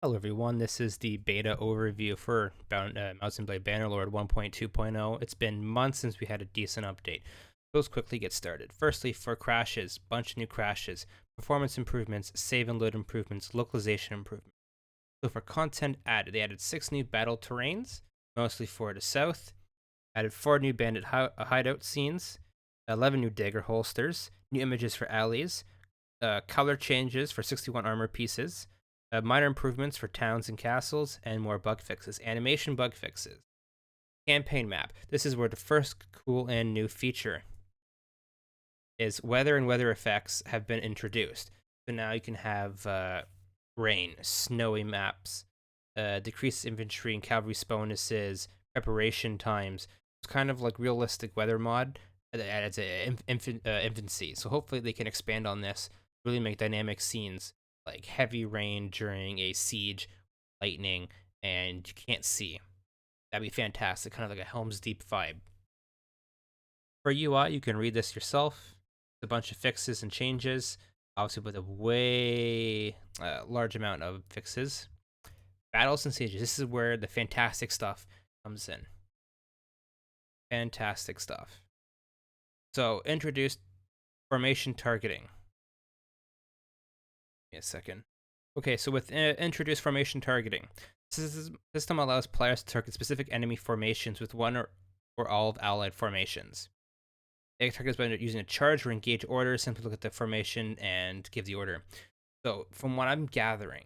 Hello everyone, this is the beta overview for Mouse & Blade Bannerlord 1.2.0. It's been months since we had a decent update. Let's quickly get started. Firstly, for crashes, bunch of new crashes, performance improvements, save and load improvements, localization improvements. So for content added, they added 6 new battle terrains, mostly for the south, added 4 new bandit hideout scenes, 11 new dagger holsters, new images for allies, color changes for 61 armor pieces, minor improvements for towns and castles, and more bug fixes. Animation bug fixes. Campaign map. This is where the first cool and new feature is. Weather and weather effects have been introduced. So now you can have rain, snowy maps, decreased infantry and cavalry bonuses, preparation times. It's kind of like realistic weather mod at its infancy. So hopefully they can expand on this, really make dynamic scenes like heavy rain during a siege, lightning, and you can't see. That'd be fantastic, kind of like a Helm's Deep vibe. For UI, you can read this yourself. A bunch of fixes and changes, obviously with a way large amount of fixes. Battles and sieges. This is where the fantastic stuff comes in. Fantastic stuff. So, introduced formation targeting. Give me a second. Okay, so with introduced formation targeting, this system allows players to target specific enemy formations with one or all of allied formations. It targets by using a charge or engage order. Simply look at the formation and give the order. So, from what I'm gathering,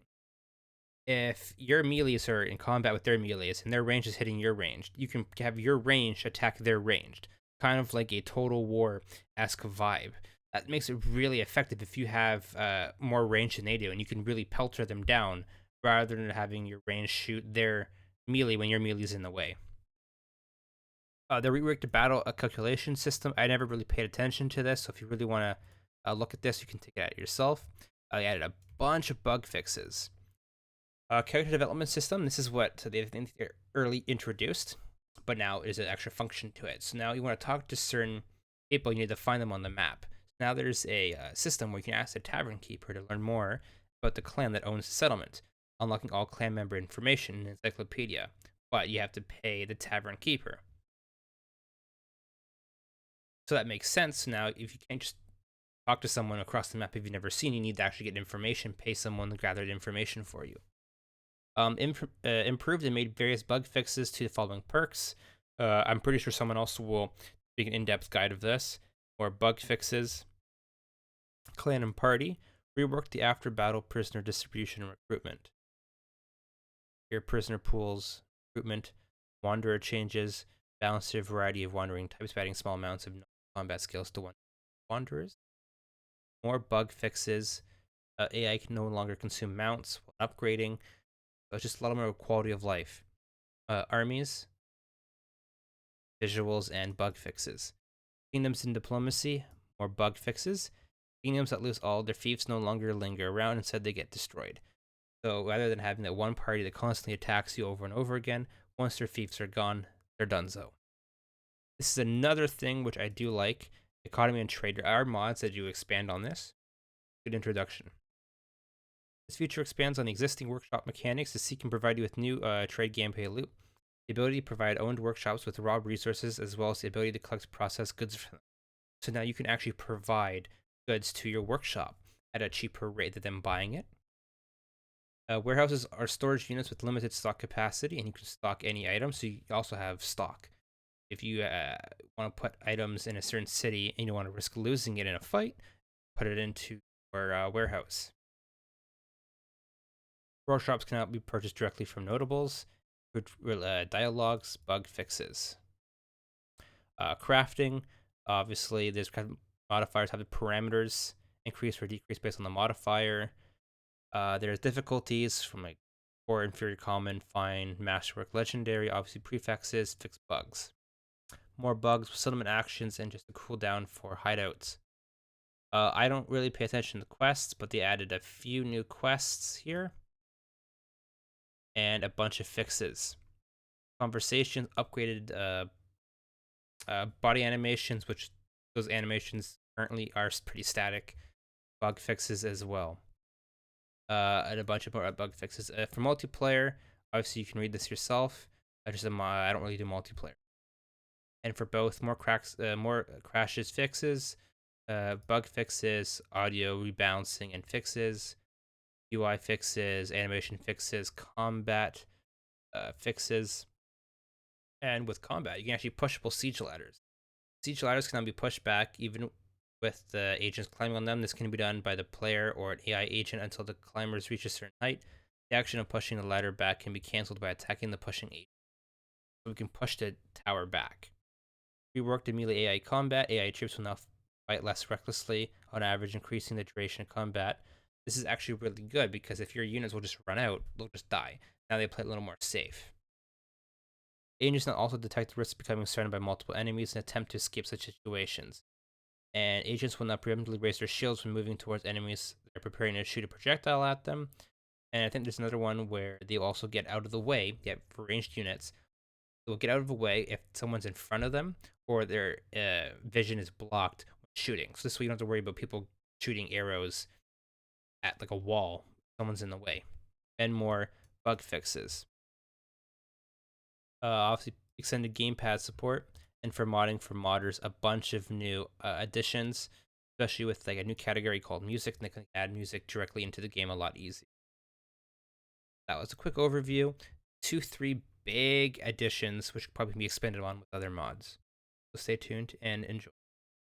if your melees are in combat with their melees and their range is hitting your range, you can have your range attack their ranged, kind of like a Total War-esque vibe. That makes it really effective if you have more range than they do, and you can really pelter them down rather than having your range shoot their melee when your melee is in the way. The reworked the battle calculation system. I never really paid attention to this, so if you really want to look at this, you can take it out yourself. I added a bunch of bug fixes. Character development system. This is what they early introduced, but now is an extra function to it. So now you want to talk to certain people, you need to find them on the map. So now there's a system where you can ask the tavern keeper to learn more about the clan that owns the settlement, unlocking all clan member information in the encyclopedia. But you have to pay the tavern keeper. So that makes sense. Now, if you can't just talk to someone across the map if you've never seen, you need to actually get information, pay someone to gather the information for you. Improved and made various bug fixes to the following perks. I'm pretty sure someone else will make an in-depth guide of this. More bug fixes. Clan and party. Reworked the after-battle prisoner distribution and recruitment. Here, prisoner pools, recruitment, wanderer changes, balanced a variety of wandering types, adding small amounts of combat skills to wanderers. More bug fixes. AI can no longer consume mounts while upgrading. So it's just a lot more quality of life. Armies, visuals, and bug fixes. Kingdoms in diplomacy, more bug fixes. Kingdoms that lose all their fiefs no longer linger around, instead they get destroyed. So rather than having that one party that constantly attacks you over and over again, once their fiefs are gone, they're donezo. This is another thing which I do like. Economy and trade. There are mods that do expand on this. Good introduction. This feature expands on the existing workshop mechanics to seek and provide you with new trade gameplay loop. The ability to provide owned workshops with raw resources, as well as the ability to collect processed goods from them. So now you can actually provide goods to your workshop at a cheaper rate than them buying it. Warehouses are storage units with limited stock capacity, and you can stock any item, so you also have stock. If you want to put items in a certain city and you don't want to risk losing it in a fight, put it into your warehouse. Workshops cannot be purchased directly from notables. Dialogues, bug fixes. Crafting, obviously, there's modifiers have the parameters increase or decrease based on the modifier. There's difficulties from like poor, inferior, common, fine, masterwork, legendary. Obviously, prefixes, fix bugs. More bugs, settlement actions, and just a cooldown for hideouts. I don't really pay attention to quests, but they added a few new quests here and a bunch of fixes. Conversations, upgraded body animations, which those animations currently are pretty static. Bug fixes as well. and a bunch of more bug fixes. For multiplayer, obviously you can read this yourself. I don't really do multiplayer. And for both, more crashes fixes, bug fixes, audio rebalancing and fixes, UI fixes, animation fixes, combat fixes, and with combat, you can actually pushable siege ladders. Siege ladders can now be pushed back even with the agents climbing on them. This can be done by the player or an AI agent until the climbers reach a certain height. The action of pushing the ladder back can be cancelled by attacking the pushing agent. So we can push the tower back. Reworked in melee AI combat, AI troops will now fight less recklessly, on average increasing the duration of combat. This is actually really good because if your units will just run out, they'll just die. Now they play a little more safe. Agents now also detect risks becoming surrounded by multiple enemies and attempt to escape such situations. And agents will not preemptively raise their shields when moving towards enemies they're preparing to shoot a projectile at them. And I think there's another one where they'll also get out of the way, for ranged units. They'll get out of the way if someone's in front of them or their vision is blocked when shooting. So this way you don't have to worry about people shooting arrows at like a wall. Someone's in the way. And more bug fixes. Obviously, extended gamepad support, and for modding for modders, a bunch of new additions, especially with like a new category called music, and they can add music directly into the game a lot easier. That was a quick overview. 2-3 big additions, which could probably be expanded on with other mods. So stay tuned and enjoy.